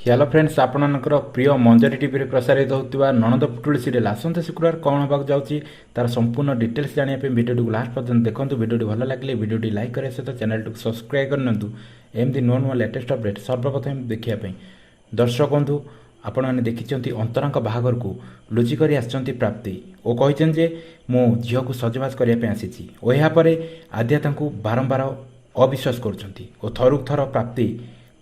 Hello friends आपणकर प्रिय मंजरी TV रे प्रसारित होता ननद पुटुली सीरियल आसंत शुक्रवार कौन होगा जाऊँगी तार संपूर्ण डिटेल्स जानापी भिडियो लास्ट पर्यटन देखो भिडियो भल लगे भिडियो लाइक करें सहित चैनल को सब्सक्राइब करनी एमती नुआ नुआ लेटेस्ट अपडेट सर्वप्रथम देखापी दर्शक बंधु आपण मैंने देखी अंतरा बाहागर को लुचिक आसती प्राप्ति और कहते जे मो झील को सजबाज करने आसी यापर आद्या बारंबार अविश्वास कर थरुक थर प्राप्ति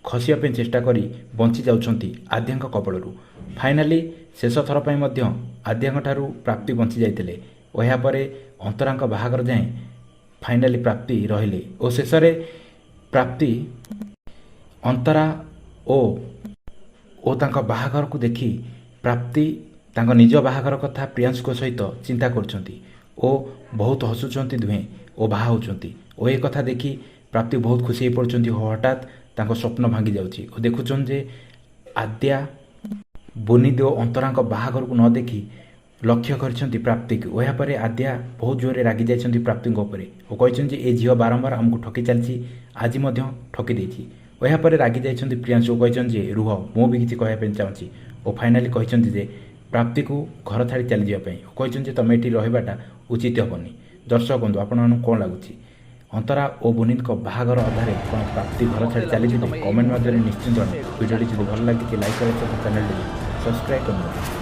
खसिया चेष्टा करी बंची जाउछंती आद्या कबलू फाइनाली शेष थर पर आद्या प्राप्ति बंची जाते यापर अंतरा बाहागर जाए फाइनाली प्राप्ति रहिले और शेष प्राप्ति अंतरा ओ तांका बाहागर को देखी प्राप्ति तांका निज बाहागर कथा प्रियांश को सहित चिंता करछंती ओ बहुत हसुचंती दुहे ओ बाहा होचंती ओ ए कथा देखी प्राप्ति बहुत खुशी हो पड़छंती हठात तांको स्वप्न भांगी जाउची ओ देखुछन जे आद्या बोनिदो अंतरा बाहागर को न देखी लक्ष्य करछंती प्राप्ति को या पर आद्या बहुत जोरे रागी जाइछंती प्राप्ति उपरे ओ कहछन जे ए झियो बारंबार हमको ठकी चलची आज मध्य ठकी देछि या पर रागी जाइछंती प्रियांश ओ कहछन जे रुह मो भी किछि कहया पे चाहूची ओ फाइनाली कहछंती जे प्राप्ति को घर छाड़ी चली जाय पे ओ कहछन जे तमे एठी रहिबाटा उचित होबनी दर्शक बंधु आपन कोन लागुची अंतरा और बोनिद बाहागर अधारे कौन प्राप्ति घर छाड़ी चली कमेंट माध्यम निश्चिंत भिडियो भल लगे लाइक करें चैनल सब्सक्राइब करना।